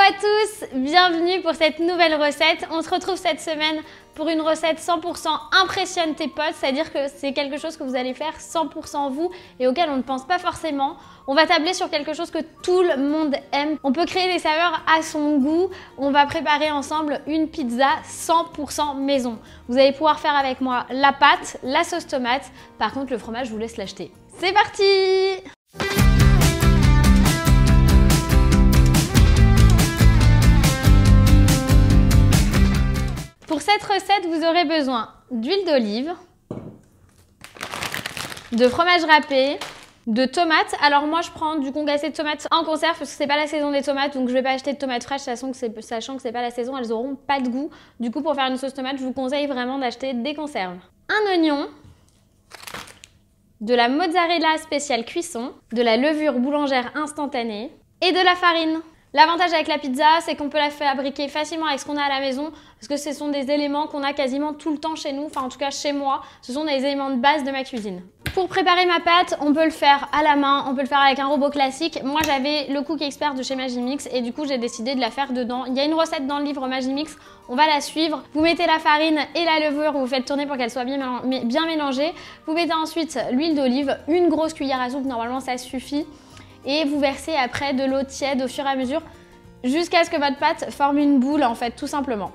à tous, bienvenue pour cette nouvelle recette. On se retrouve cette semaine pour une recette 100% impressionne tes potes, c'est-à-dire que c'est quelque chose que vous allez faire 100% vous et auquel on ne pense pas forcément. On va tabler sur quelque chose que tout le monde aime. On peut créer des saveurs à son goût. On va préparer ensemble une pizza 100% maison. Vous allez pouvoir faire avec moi la pâte, la sauce tomate. Par contre, le fromage, je vous laisse l'acheter. C'est parti! Pour cette recette, vous aurez besoin d'huile d'olive, de fromage râpé, de tomates. Alors moi, je prends du concassé de tomates en conserve parce que c'est pas la saison des tomates, donc je vais pas acheter de tomates fraîches, sachant que c'est pas la saison, elles auront pas de goût. Du coup, pour faire une sauce tomate, je vous conseille vraiment d'acheter des conserves. Un oignon, de la mozzarella spéciale cuisson, de la levure boulangère instantanée et de la farine. L'avantage avec la pizza, c'est qu'on peut la fabriquer facilement avec ce qu'on a à la maison parce que ce sont des éléments qu'on a quasiment tout le temps chez nous, enfin en tout cas chez moi, ce sont des éléments de base de ma cuisine. Pour préparer ma pâte, on peut le faire à la main, on peut le faire avec un robot classique. Moi j'avais le Cook Expert de chez Magimix et du coup j'ai décidé de la faire dedans. Il y a une recette dans le livre Magimix, on va la suivre. Vous mettez la farine et la levure, vous faites tourner pour qu'elle soit bien mélangée. Vous mettez ensuite l'huile d'olive, une grosse cuillère à soupe, normalement ça suffit. Et vous versez après de l'eau tiède au fur et à mesure jusqu'à ce que votre pâte forme une boule en fait, tout simplement.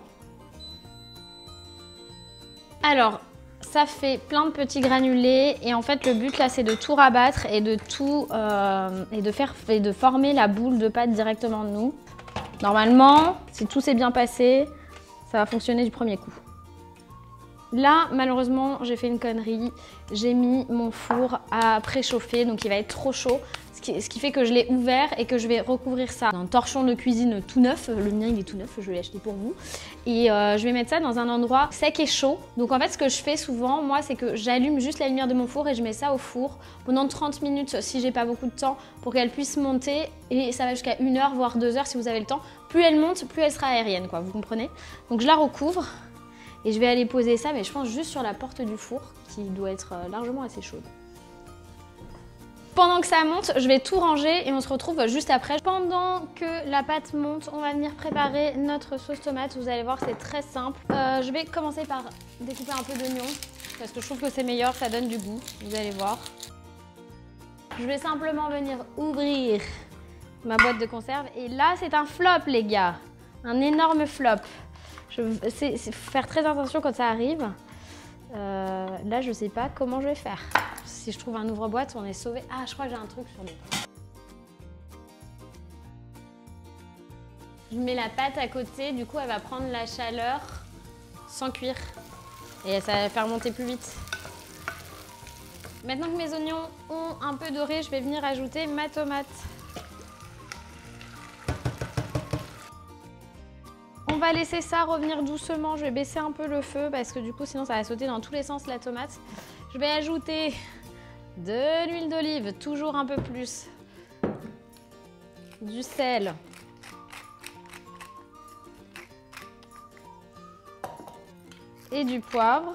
Alors, ça fait plein de petits granulés et en fait le but là c'est de tout rabattre et de tout de former la boule de pâte directement de nous. Normalement, si tout s'est bien passé, ça va fonctionner du premier coup. Là, malheureusement, j'ai fait une connerie. J'ai mis mon four à préchauffer, donc il va être trop chaud. Ce qui fait que je l'ai ouvert et que je vais recouvrir ça d'un torchon de cuisine tout neuf. Le mien, il est tout neuf, je l'ai acheté pour vous. Et je vais mettre ça dans un endroit sec et chaud. Donc en fait, ce que je fais souvent, moi, c'est que j'allume juste la lumière de mon four et je mets ça au four pendant 30 minutes si j'ai pas beaucoup de temps pour qu'elle puisse monter. Et ça va jusqu'à 1 heure, voire 2 heures si vous avez le temps. Plus elle monte, plus elle sera aérienne, quoi, vous comprenez? Donc je la recouvre. Et je vais aller poser ça, mais je pense juste sur la porte du four, qui doit être largement assez chaude. Pendant que ça monte, je vais tout ranger et on se retrouve juste après. Pendant que la pâte monte, on va venir préparer notre sauce tomate. Vous allez voir, c'est très simple. Je vais commencer par découper un peu d'oignon, parce que je trouve que c'est meilleur, ça donne du goût. Vous allez voir. Je vais simplement venir ouvrir ma boîte de conserve. Et là, c'est un flop, les gars. Un énorme flop. C'est faire très attention quand ça arrive. Là, je sais pas comment je vais faire. Si je trouve un ouvre-boîte, on est sauvé. Ah, je crois que j'ai un truc sur les... Je mets la pâte à côté, du coup, elle va prendre la chaleur sans cuire. Et ça va faire monter plus vite. Maintenant que mes oignons ont un peu doré, je vais venir ajouter ma tomate. On va laisser ça revenir doucement, je vais baisser un peu le feu parce que du coup sinon ça va sauter dans tous les sens la tomate. Je vais ajouter de l'huile d'olive, toujours un peu plus, du sel, et du poivre.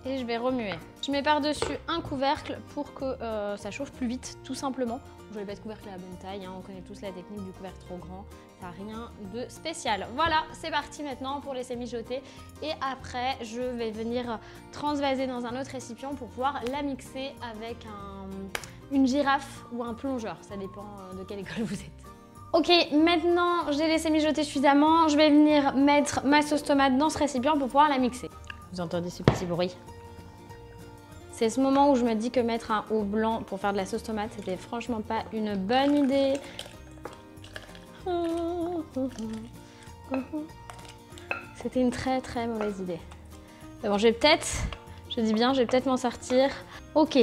Et je vais remuer. Je mets par-dessus un couvercle pour que ça chauffe plus vite, tout simplement. Je ne vais pas de couvercle à la bonne taille, hein. On connaît tous la technique du couvercle trop grand, ça n'a rien de spécial. Voilà, c'est parti maintenant pour laisser mijoter. Et après, je vais venir transvaser dans un autre récipient pour pouvoir la mixer avec une girafe ou un plongeur. Ça dépend de quelle école vous êtes. Ok, maintenant j'ai laissé mijoter suffisamment. Je vais venir mettre ma sauce tomate dans ce récipient pour pouvoir la mixer. Vous entendez ce petit bruit? C'est ce moment où je me dis que mettre un haut blanc pour faire de la sauce tomate, c'était franchement pas une bonne idée. C'était une très très mauvaise idée. Mais bon, je vais peut-être m'en sortir. Ok,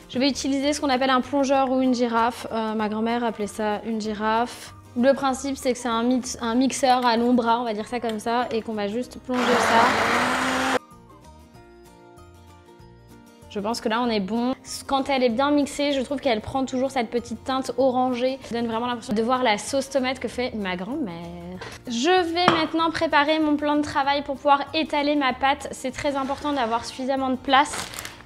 je vais utiliser ce qu'on appelle un plongeur ou une girafe. Ma grand-mère appelait ça une girafe. Le principe, c'est que c'est un mixeur à long bras, on va dire ça comme ça, et qu'on va juste plonger ça. Je pense que là on est bon. Quand elle est bien mixée, je trouve qu'elle prend toujours cette petite teinte orangée. Ça donne vraiment l'impression de voir la sauce tomate que fait ma grand-mère. Je vais maintenant préparer mon plan de travail pour pouvoir étaler ma pâte. C'est très important d'avoir suffisamment de place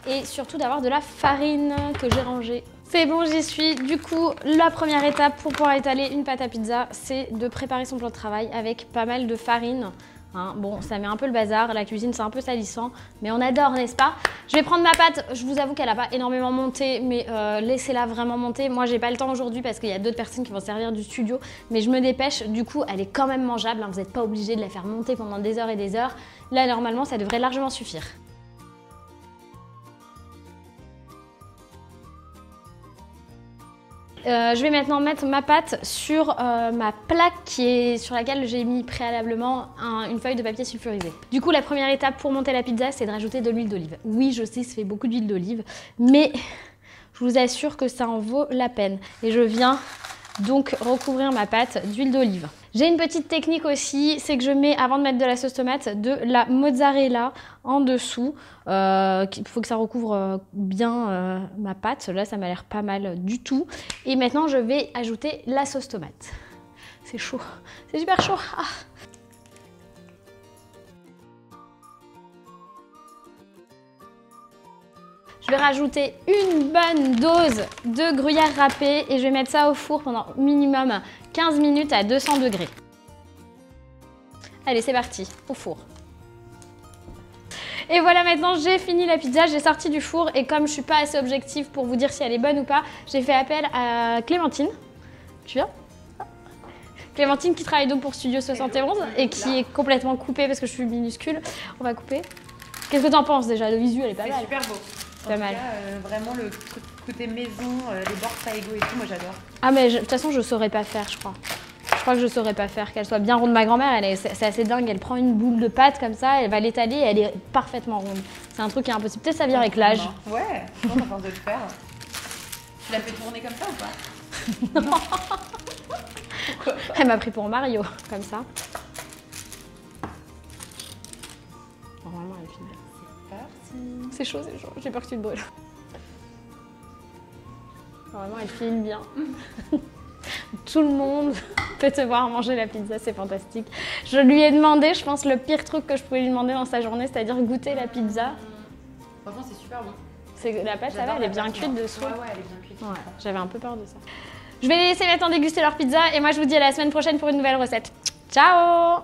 et surtout d'avoir de la farine que j'ai rangée. C'est bon, j'y suis. Du coup, la première étape pour pouvoir étaler une pâte à pizza, c'est de préparer son plan de travail avec pas mal de farine. Hein, bon, ça met un peu le bazar, la cuisine c'est un peu salissant, mais on adore, n'est-ce pas? Je vais prendre ma pâte, je vous avoue qu'elle n'a pas énormément monté, mais laissez-la vraiment monter. Moi j'ai pas le temps aujourd'hui parce qu'il y a d'autres personnes qui vont servir du studio, mais je me dépêche, du coup elle est quand même mangeable, hein, vous n'êtes pas obligé de la faire monter pendant des heures et des heures. Là normalement ça devrait largement suffire. Je vais maintenant mettre ma pâte sur ma plaque sur laquelle j'ai mis préalablement une feuille de papier sulfurisé. Du coup, la première étape pour monter la pizza, c'est de rajouter de l'huile d'olive. Oui, je sais, ça fait beaucoup d'huile d'olive, mais je vous assure que ça en vaut la peine. Et je viens donc recouvrir ma pâte d'huile d'olive. J'ai une petite technique aussi, c'est que je mets, avant de mettre de la sauce tomate, de la mozzarella en dessous. Il faut que ça recouvre bien ma pâte. Là, ça m'a l'air pas mal du tout. Et maintenant, je vais ajouter la sauce tomate. C'est chaud, c'est super chaud. Ah. Je vais rajouter une bonne dose de gruyère râpée et je vais mettre ça au four pendant minimum 15 minutes à 200 degrés. Allez, c'est parti, au four. Et voilà, maintenant j'ai fini la pizza, j'ai sorti du four et comme je suis pas assez objective pour vous dire si elle est bonne ou pas, j'ai fait appel à Clémentine. Tu viens? Clémentine qui travaille donc pour Studio 71 et qui est complètement coupée parce que je suis minuscule. On va couper. Qu'est-ce que tu en penses déjà? Le visuel est pas mal. C'est super beau. Pas mal. Vraiment le côté maison, les bords Taigo et tout, moi j'adore. Ah mais de toute façon je saurais pas faire, je crois. Je crois que je saurais pas faire, qu'elle soit bien ronde. Ma grand-mère, c'est assez dingue, elle prend une boule de pâte comme ça, elle va l'étaler et elle est parfaitement ronde. C'est un truc qui est impossible. Peut-être ça vient avec l'âge. Ouais, je pense à force de le faire. Tu l'as fait tourner comme ça ou pas? Non. Elle m'a pris pour Mario, comme ça. Normalement elle file bien. C'est chaud, j'ai peur que tu te brûles. Normalement, elle filme bien. Tout le monde peut te voir manger la pizza, c'est fantastique. Je lui ai demandé, je pense, le pire truc que je pouvais lui demander dans sa journée, c'est-à-dire goûter la pizza. Franchement, c'est super bon. La pâte, ça va, elle est bien cuite dessous. Ouais, elle est bien cuite. Ouais, j'avais un peu peur de ça. Je vais les laisser maintenant déguster leur pizza et moi, je vous dis à la semaine prochaine pour une nouvelle recette. Ciao!